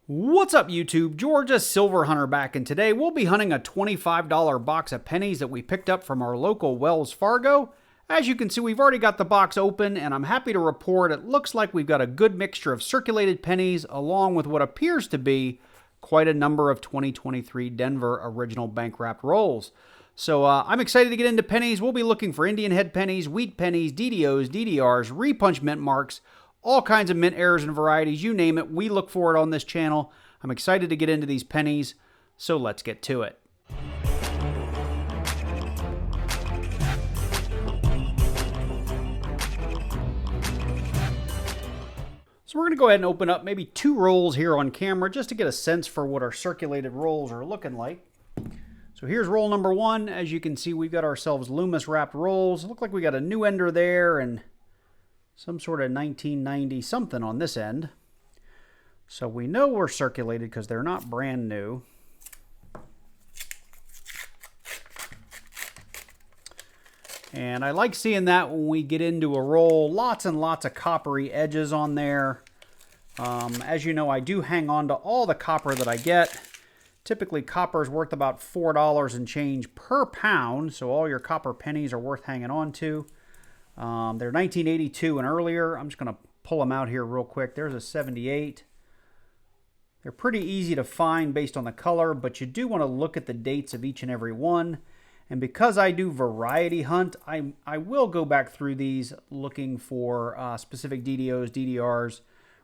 What's up YouTube? Georgia Silver Hunter back, and today we'll be hunting a $25 box of pennies that we picked up from our local Wells Fargo. As you can see, we've already got the box open, and I'm happy to report it looks like we've got a good mixture of circulated pennies along with what appears to be quite a number of 2023 Denver original bank wrapped rolls. So I'm excited to get into pennies. We'll be looking for Indian head pennies, wheat pennies, DDOs, DDRs, repunch mint marks, all kinds of mint errors and varieties, you name it, we look for it on this channel. I'm excited to get into these pennies, so let's get to it. So we're going to go ahead and open up maybe two rolls here on camera just to get a sense for what our circulated rolls are looking like. So here's roll number one. As you can see, we've got ourselves Loomis wrapped rolls. Look like we got a new ender there and some sort of 1990 something on this end. So we know we're circulated because they're not brand new. And I like seeing that when we get into a roll. Lots and lots of coppery edges on there. As you know, I do hang on to all the copper that I get. Typically, copper is worth about $4 and change per pound. So all your copper pennies are worth hanging on to. They're 1982 and earlier. I'm just going to pull them out here real quick. There's a 78. They're pretty easy to find based on the color, but you do want to look at the dates of each and every one. And because I do variety hunt, I will go back through these looking for specific DDOs, DDRs,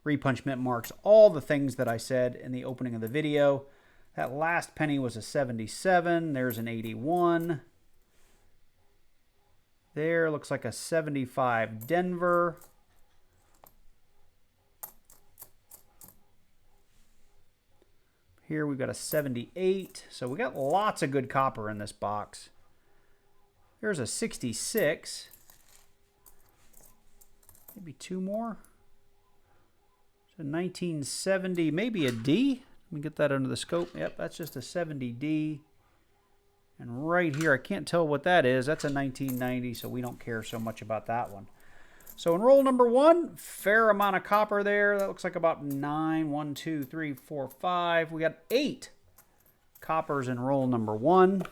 repunch mint marks, all the things that I said in the opening of the video. That last penny was a 77. There's an 81. There, looks like a 75 Denver. Here we've got a 78. So we got lots of good copper in this box. There's a 66. Maybe two more. So 1970, maybe a D. Let me get that under the scope. Yep, that's just a 70D. And right here, I can't tell what that is. That's a 1990, so we don't care so much about that one. So in roll number one, fair amount of copper there. That looks like about 9. 1, 2, 3, 4, 5. We got 8 coppers in roll number one.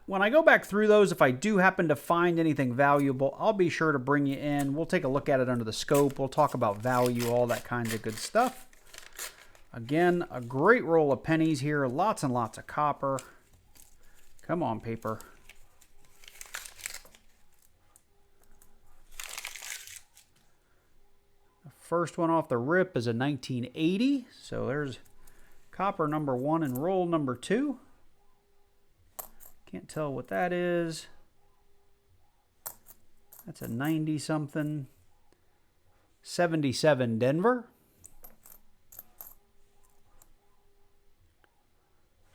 When I go back through those, if I do happen to find anything valuable, I'll be sure to bring you in. We'll take a look at it under the scope. We'll talk about value, all that kind of good stuff. Again, a great roll of pennies here. Lots and lots of copper. Come on, paper. The first one off the rip is a 1980. So there's copper number one and roll number two. Can't tell what that is. That's a 90-something. 77 Denver.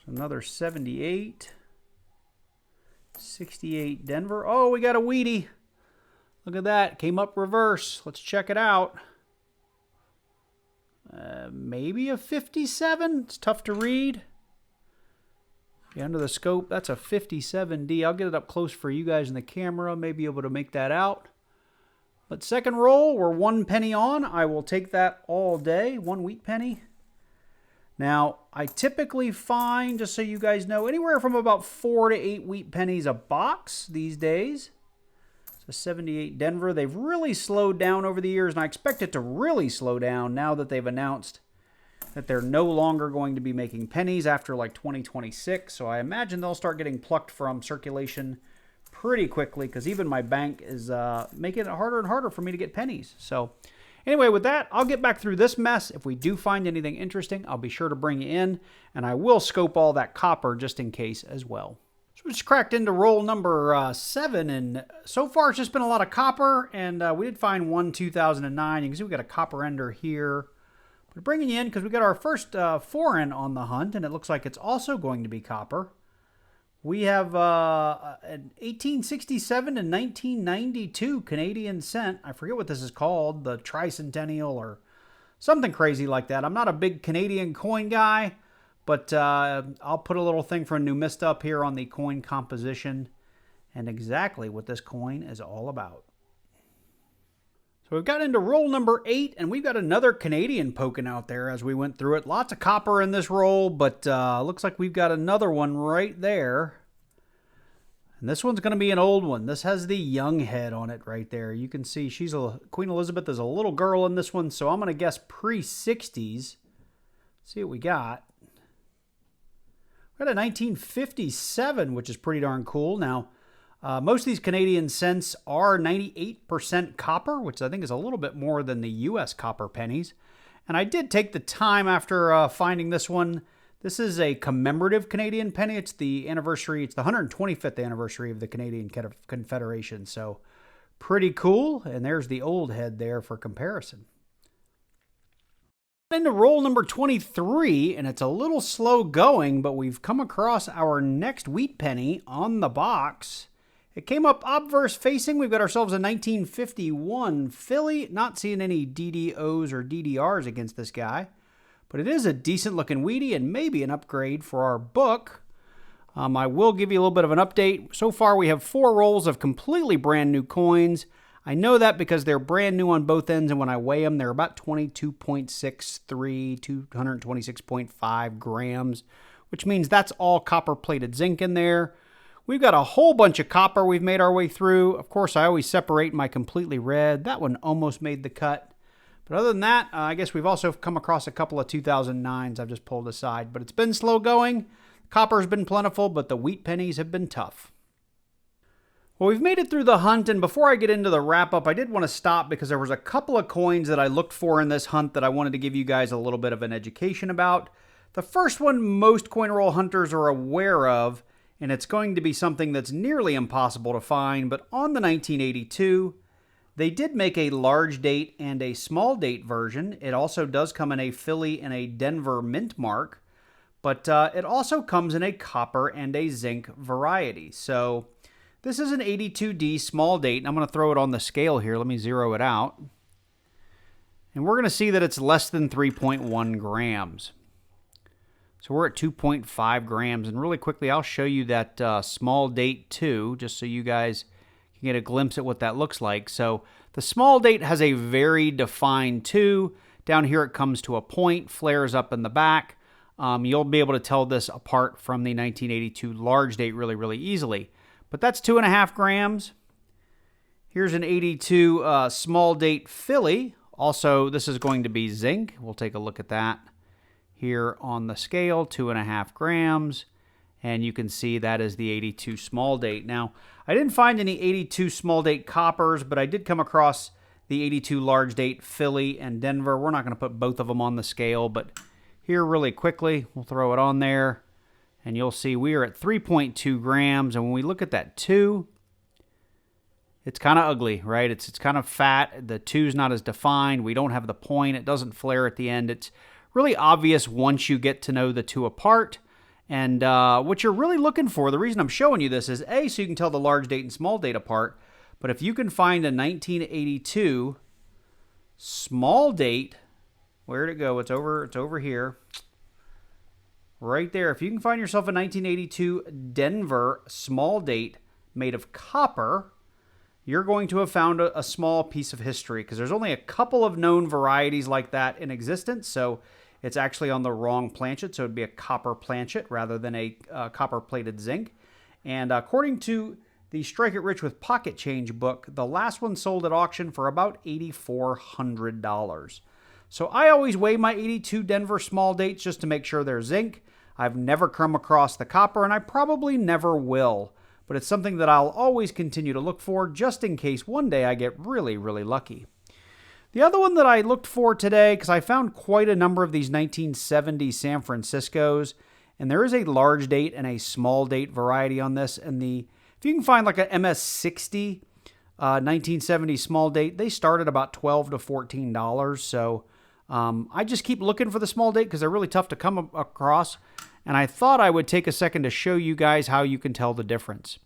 Another 78. 68 Denver. Oh, we got a Wheatie. Look at that. Came up reverse. Let's check it out. Maybe a 57. It's tough to read. Yeah, under the scope, that's a 57D. I'll get it up close for you guys in the camera. Maybe able to make that out. But second roll, we're 1 penny on. I will take that all day. 1 wheat penny. Now, I typically find, just so you guys know, anywhere from about 4 to 8 wheat pennies a box these days. So 78 Denver. They've really slowed down over the years, and I expect it to really slow down now that they've announced that they're no longer going to be making pennies after like 2026. So I imagine they'll start getting plucked from circulation pretty quickly because even my bank is making it harder and harder for me to get pennies. So anyway, with that, I'll get back through this mess. If we do find anything interesting, I'll be sure to bring you in, and I will scope all that copper just in case as well. So we just cracked into roll number 7, and so far it's just been a lot of copper, and we did find one 2009. You can see we got a copper ender here. But bringing you in because we got our first foreign on the hunt, and it looks like it's also going to be copper. We have an 1867 and 1992 Canadian cent. I forget what this is called, the tricentennial or something crazy like that. I'm not a big Canadian coin guy, but I'll put a little thing for a Numismatics up here on the coin composition and exactly what this coin is all about. So we've got into roll number 8, and we've got another Canadian poking out there as we went through it. Lots of copper in this roll, but looks like we've got another one right there. And this one's going to be an old one. This has the young head on it right there. You can see Queen Elizabeth is a little girl in this one, so I'm going to guess pre-60s. See what we got. We got a 1957, which is pretty darn cool. Now, most of these Canadian cents are 98% copper, which I think is a little bit more than the U.S. copper pennies. And I did take the time after finding this one. This is a commemorative Canadian penny. It's the anniversary. It's the 125th anniversary of the Canadian Confederation. So pretty cool. And there's the old head there for comparison. Into roll number 23, and it's a little slow going, but we've come across our next wheat penny on the box. It came up obverse facing. We've got ourselves a 1951 Philly. Not seeing any DDOs or DDRs against this guy, but it is a decent looking wheatie and maybe an upgrade for our book. I will give you a little bit of an update. So far, we have 4 rolls of completely brand new coins. I know that because they're brand new on both ends, and when I weigh them, they're about 22.63, 226.5 grams, which means that's all copper-plated zinc in there. We've got a whole bunch of copper we've made our way through. Of course, I always separate my completely red. That one almost made the cut. But other than that, I guess we've also come across a couple of 2009s I've just pulled aside. But it's been slow going. Copper's been plentiful, but the wheat pennies have been tough. Well, we've made it through the hunt, and before I get into the wrap-up, I did want to stop because there was a couple of coins that I looked for in this hunt that I wanted to give you guys a little bit of an education about. The first one most coin roll hunters are aware of, and it's going to be something that's nearly impossible to find, but on the 1982, they did make a large date and a small date version. It also does come in a Philly and a Denver mint mark, but it also comes in a copper and a zinc variety. So this is an 82D small date, and I'm going to throw it on the scale here. Let me zero it out. And we're going to see that it's less than 3.1 grams. So we're at 2.5 grams, and really quickly, I'll show you that small date too, just so you guys can get a glimpse at what that looks like. So the small date has a very defined 2. Down here, it comes to a point, flares up in the back. You'll be able to tell this apart from the 1982 large date really, really easily. But that's 2.5 grams. Here's an 82 small date Philly. Also, this is going to be zinc. We'll take a look at that here on the scale, 2.5 grams, and you can see that is the 82 small date. Now, I didn't find any 82 small date coppers, but I did come across the 82 large date Philly and Denver. We're not going to put both of them on the scale, but here really quickly, we'll throw it on there, and you'll see we are at 3.2 grams, and when we look at that 2, it's kind of ugly, right? It's kind of fat. The 2's not as defined. We don't have the point. It doesn't flare at the end. It's really obvious once you get to know the 2 apart. And what you're really looking for, the reason I'm showing you this is A, so you can tell the large date and small date apart. But if you can find a 1982 small date, where'd it go? It's over here. Right there. If you can find yourself a 1982 Denver small date made of copper, you're going to have found a small piece of history, because there's only a couple of known varieties like that in existence. So it's actually on the wrong planchet, so it'd be a copper planchet rather than a copper-plated zinc. And according to the Strike It Rich with Pocket Change book, the last one sold at auction for about $8,400. So I always weigh my 82 Denver small dates just to make sure they're zinc. I've never come across the copper, and I probably never will. But it's something that I'll always continue to look for just in case one day I get really, really lucky. The other one that I looked for today, because I found quite a number of these 1970 San Franciscos, and there is a large date and a small date variety on this. And if you can find like a MS60 1970 small date, they start at about $12 to $14. So I just keep looking for the small date because they're really tough to come across. And I thought I would take a second to show you guys how you can tell the difference.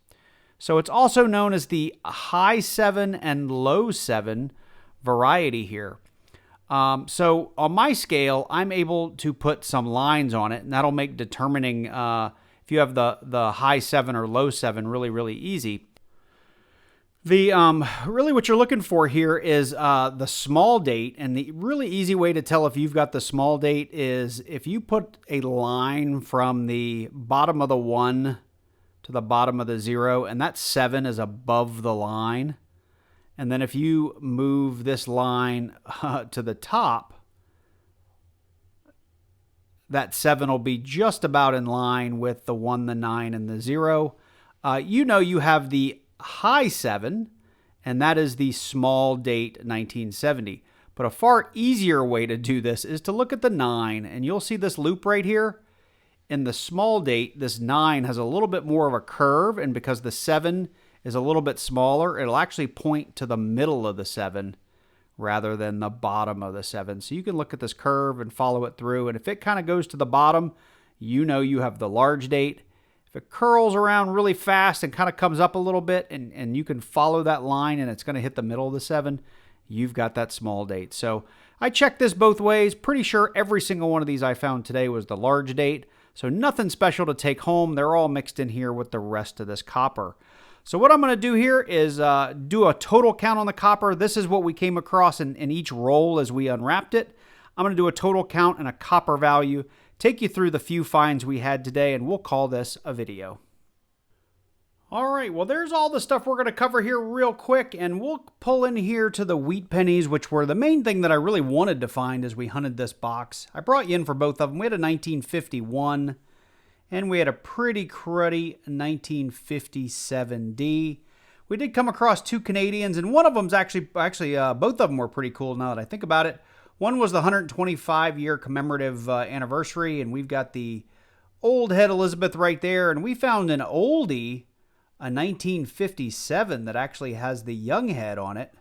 So it's also known as the high 7 and low 7 variety here. So on my scale, I'm able to put some lines on it, and that'll make determining if you have the high 7 or low 7 really, really easy. The really what you're looking for here is the small date, and the really easy way to tell if you've got the small date is if you put a line from the bottom of the 1 to the bottom of the 0, and that 7 is above the line. And then if you move this line to the top, that 7 will be just about in line with the 1, the 9, and the 0. You know you have the high 7, and that is the small date 1970. But a far easier way to do this is to look at the 9, and you'll see this loop right here. In the small date, this 9 has a little bit more of a curve, and because the 7 is a little bit smaller, it'll actually point to the middle of the 7 rather than the bottom of the 7. So you can look at this curve and follow it through, and if it kind of goes to the bottom, you know you have the large date. If it curls around really fast and kind of comes up a little bit, and you can follow that line and it's going to hit the middle of the 7, you've got that small date. So I checked this both ways. Pretty sure every single one of these I found today was the large date. So nothing special to take home. They're all mixed in here with the rest of this copper. So what I'm going to do here is do a total count on the copper. This is what we came across in each roll as we unwrapped it. I'm going to do a total count and a copper value, take you through the few finds we had today, and we'll call this a video. All right, well, there's all the stuff we're going to cover here real quick, and we'll pull in here to the wheat pennies, which were the main thing that I really wanted to find as we hunted this box. I brought you in for both of them. We had a 1951, and we had a pretty cruddy 1957D. We did come across 2 Canadians, and one of them's actually both of them were pretty cool now that I think about it. One was the 125-year commemorative anniversary, and we've got the old head Elizabeth right there, and we found an oldie, a 1957 that actually has the young head on it.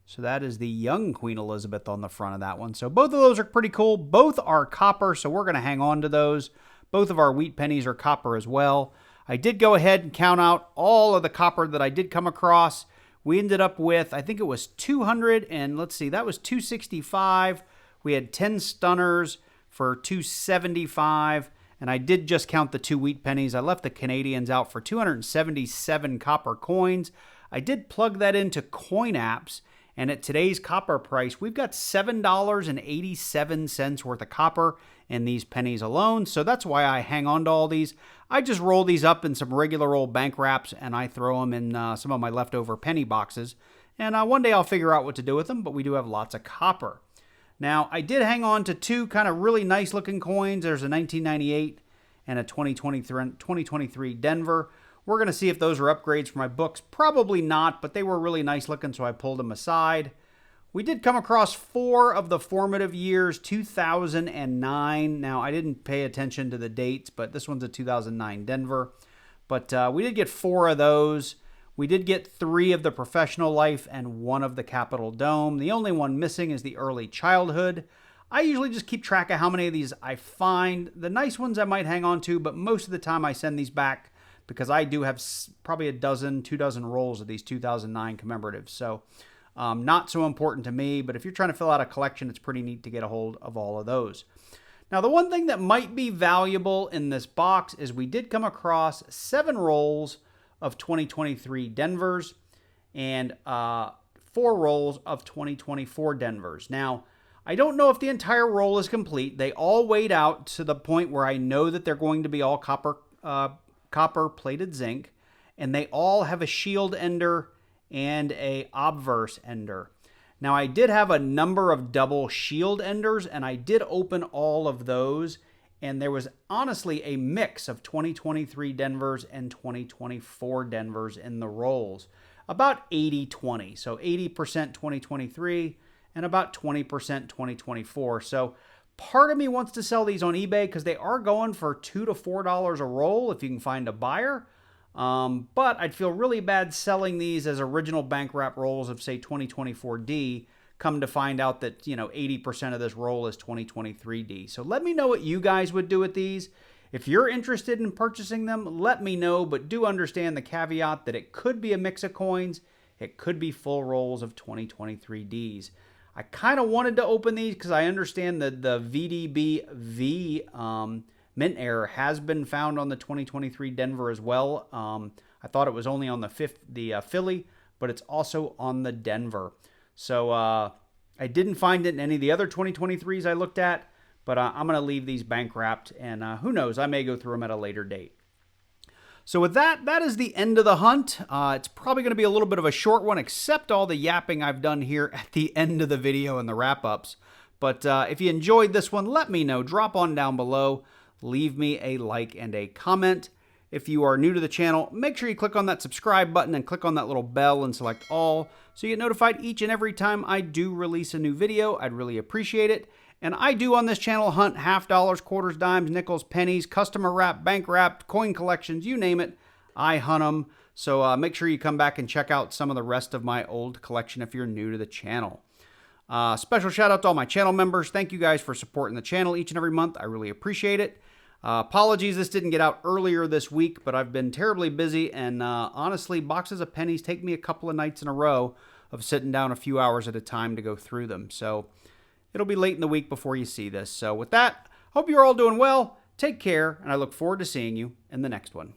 So that is the young Queen Elizabeth on the front of that one. So both of those are pretty cool. Both are copper, so we're going to hang on to those. Both of our wheat pennies are copper as well. I did go ahead and count out all of the copper that I did come across. We ended up with, I think it was 200, and let's see, that was 265. We had 10 stunners for 275, and I did just count the 2 wheat pennies. I left the Canadians out for 277 copper coins. I did plug that into coin apps, and at today's copper price, we've got $7.87 worth of copper in these pennies alone. So that's why I hang on to all these. I just roll these up in some regular old bank wraps, and I throw them in some of my leftover penny boxes. And one day I'll figure out what to do with them, but we do have lots of copper. Now, I did hang on to 2 kind of really nice looking coins. There's a 1998 and a 2023 Denver. We're going to see if those are upgrades for my books. Probably not, but they were really nice looking, so I pulled them aside. We did come across 4 of the formative years, 2009. Now, I didn't pay attention to the dates, but this one's a 2009 Denver. But we did get 4 of those. We did get 3 of the professional life and 1 of the Capitol Dome. The only one missing is the early childhood. I usually just keep track of how many of these I find. The nice ones I might hang on to, but most of the time I send these back because I do have probably 2 dozen rolls of these 2009 commemoratives. So not so important to me, but if you're trying to fill out a collection, it's pretty neat to get a hold of all of those. Now, the one thing that might be valuable in this box is we did come across 7 rolls of 2023 Denvers and 4 rolls of 2024 Denvers. Now, I don't know if the entire roll is complete. They all weighed out to the point where I know that they're going to be all copper plated zinc, and they all have a shield ender and a obverse ender. Now, I did have a number of double shield enders, and I did open all of those, and there was honestly a mix of 2023 Denvers and 2024 Denvers in the rolls. About 80-20, so 80% 2023 and about 20% 2024. So part of me wants to sell these on eBay because they are going for $2 to $4 a roll if you can find a buyer. But I'd feel really bad selling these as original bank wrap rolls of, say, 2024D, come to find out that, 80% of this roll is 2023D. So let me know what you guys would do with these. If you're interested in purchasing them, let me know, but do understand the caveat that it could be a mix of coins. It could be full rolls of 2023Ds. I kind of wanted to open these because I understand that the VDBV mint error has been found on the 2023 Denver as well. I thought it was only on the Philly, but it's also on the Denver. So I didn't find it in any of the other 2023s I looked at, but I'm going to leave these bank wrapped, and who knows, I may go through them at a later date. So with that, that is the end of the hunt. It's probably going to be a little bit of a short one, except all the yapping I've done here at the end of the video and the wrap-ups. But if you enjoyed this one, let me know. Drop on down below. Leave me a like and a comment. If you are new to the channel, make sure you click on that subscribe button and click on that little bell and select all so you get notified each and every time I do release a new video. I'd really appreciate it. And I do on this channel hunt half dollars, quarters, dimes, nickels, pennies, customer wrapped, bank wrapped, coin collections, you name it. I hunt them. So make sure you come back and check out some of the rest of my old collection if you're new to the channel. Special shout out to all my channel members. Thank you guys for supporting the channel each and every month. I really appreciate it. Apologies this didn't get out earlier this week, but I've been terribly busy, and honestly, boxes of pennies take me a couple of nights in a row of sitting down a few hours at a time to go through them. So it'll be late in the week before you see this. So with that, hope you're all doing well. Take care, and I look forward to seeing you in the next one.